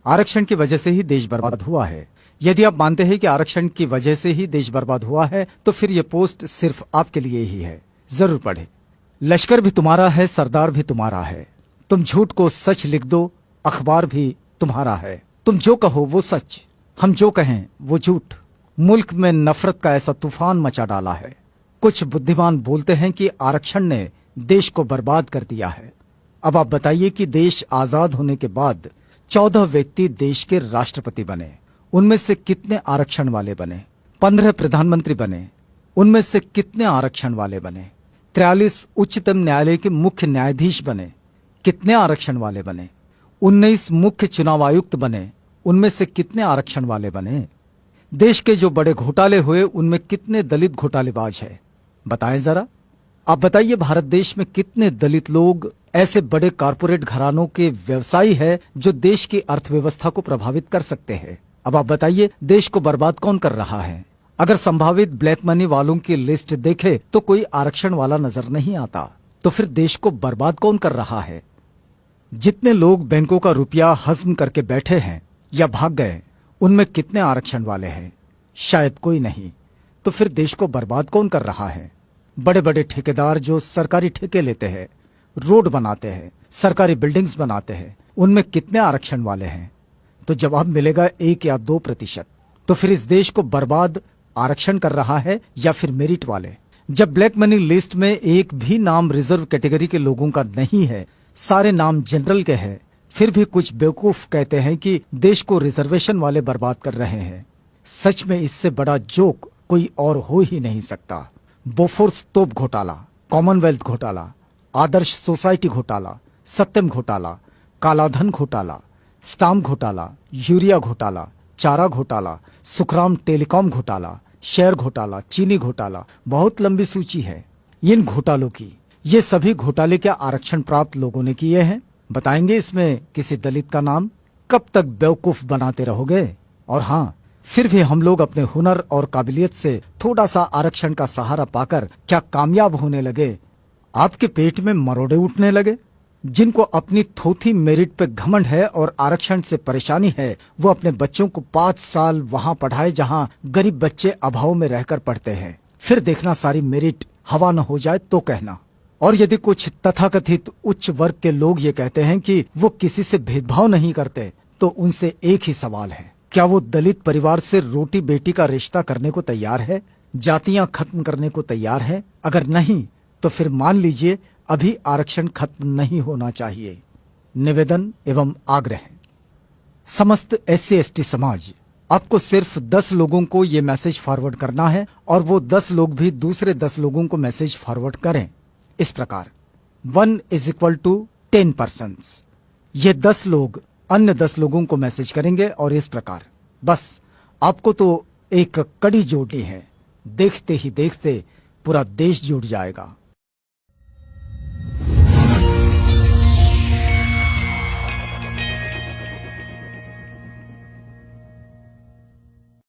आरक्षण की वजह से ही देश बर्बाद हुआ है। यदि आप मानते हैं कि आरक्षण की वजह से ही देश बर्बाद हुआ है तो फिर यह पोस्ट सिर्फ आपके लिए ही है। जरूर पढ़े। लश्कर भी तुम्हारा है, सरदार भी तुम्हारा है। तुम झूठ को सच लिख दो, अखबार भी तुम्हारा है। तुम जो कहो वो सच, हम जो कहें वो झूठ। मुल्क में नफरत का ऐसा तूफान मचा डाला है। कुछ बुद्धिमान बोलते हैं कि आरक्षण ने देश को बर्बाद कर दिया है। अब आप बताइए कि देश आजाद होने के बाद 14 व्यक्ति देश के राष्ट्रपति बने, उनमें से कितने आरक्षण वाले बने? 15 प्रधानमंत्री बने, उनमें से कितने आरक्षण वाले बने? 43 उच्चतम न्यायालय के मुख्य न्यायाधीश बने, कितने आरक्षण वाले बने? 19 मुख्य चुनाव आयुक्त बने, उनमें से कितने आरक्षण वाले बने? देश के जो बड़े घोटाले हुए उनमें कितने दलित घोटालेबाज है? बताएं जरा। आप बताइए भारत देश में कितने दलित लोग ऐसे बड़े कारपोरेट घरानों के व्यवसायी है जो देश की अर्थव्यवस्था को प्रभावित कर सकते हैं? अब आप बताइए देश को बर्बाद कौन कर रहा है? अगर संभावित ब्लैक मनी वालों की लिस्ट देखे तो कोई आरक्षण वाला नजर नहीं आता। तो फिर देश को बर्बाद कौन कर रहा है? जितने लोग बैंकों का रुपया हजम करके बैठे हैं या भाग गए, उनमें कितने आरक्षण वाले हैं? शायद कोई नहीं। तो फिर देश को बर्बाद कौन कर रहा है? बड़े बड़े ठेकेदार जो सरकारी ठेके लेते हैं, रोड बनाते हैं, सरकारी बिल्डिंग्स बनाते हैं, उनमें कितने आरक्षण वाले हैं? तो जवाब मिलेगा 1 या 2%। तो फिर इस देश को बर्बाद आरक्षण कर रहा है या फिर मेरिट वाले? जब ब्लैक मनी लिस्ट में एक भी नाम रिजर्व कैटेगरी के लोगों का नहीं है, सारे नाम जनरल के हैं, फिर भी कुछ बेवकूफ कहते हैं कि देश को रिजर्वेशन वाले बर्बाद कर रहे हैं। सच में इससे बड़ा जोक कोई और हो ही नहीं सकता। बोफोर्स तोप घोटाला, कॉमनवेल्थ घोटाला, आदर्श सोसाइटी घोटाला, सत्यम घोटाला, कालाधन घोटाला, स्टाम्प घोटाला, यूरिया घोटाला, चारा घोटाला, सुखराम टेलीकॉम घोटाला, शेयर घोटाला, चीनी घोटाला, बहुत लंबी सूची है इन घोटालों की। ये सभी घोटाले क्या आरक्षण प्राप्त लोगों ने किए हैं? बताएंगे इसमें किसी दलित का नाम? कब तक बेवकूफ बनाते रहोगे? और हाँ, फिर भी हम लोग अपने हुनर और काबिलियत से थोड़ा सा आरक्षण का सहारा पाकर क्या कामयाब होने लगे? आपके पेट में मरोड़े उठने लगे? जिनको अपनी थोथी मेरिट पे घमंड है और आरक्षण से परेशानी है, वो अपने बच्चों को 5 साल वहां पढ़ाए जहां गरीब बच्चे अभाव में रहकर पढ़ते हैं। फिर देखना सारी मेरिट हवा न हो जाए तो कहना। और यदि कुछ तथाकथित उच्च वर्ग के लोग ये कहते हैं कि वो किसी से भेदभाव नहीं करते, तो उनसे एक ही सवाल है, क्या वो दलित परिवार से रोटी बेटी का रिश्ता करने को तैयार है? जातियां खत्म करने को तैयार है? अगर नहीं तो फिर मान लीजिए अभी आरक्षण खत्म नहीं होना चाहिए। निवेदन एवं आग्रह, समस्त SC/ST समाज, आपको सिर्फ 10 लोगों को ये मैसेज फॉरवर्ड करना है और वो 10 लोग भी दूसरे 10 लोगों को मैसेज फॉरवर्ड करें इस प्रकार 1 = 10 persons। ये 10 लोग अन्य 10 लोगों को मैसेज करेंगे और इस प्रकार। बस आपको तो एक कड़ी जोड़नी है, देखते ही देखते पूरा देश जुड़ जाएगा।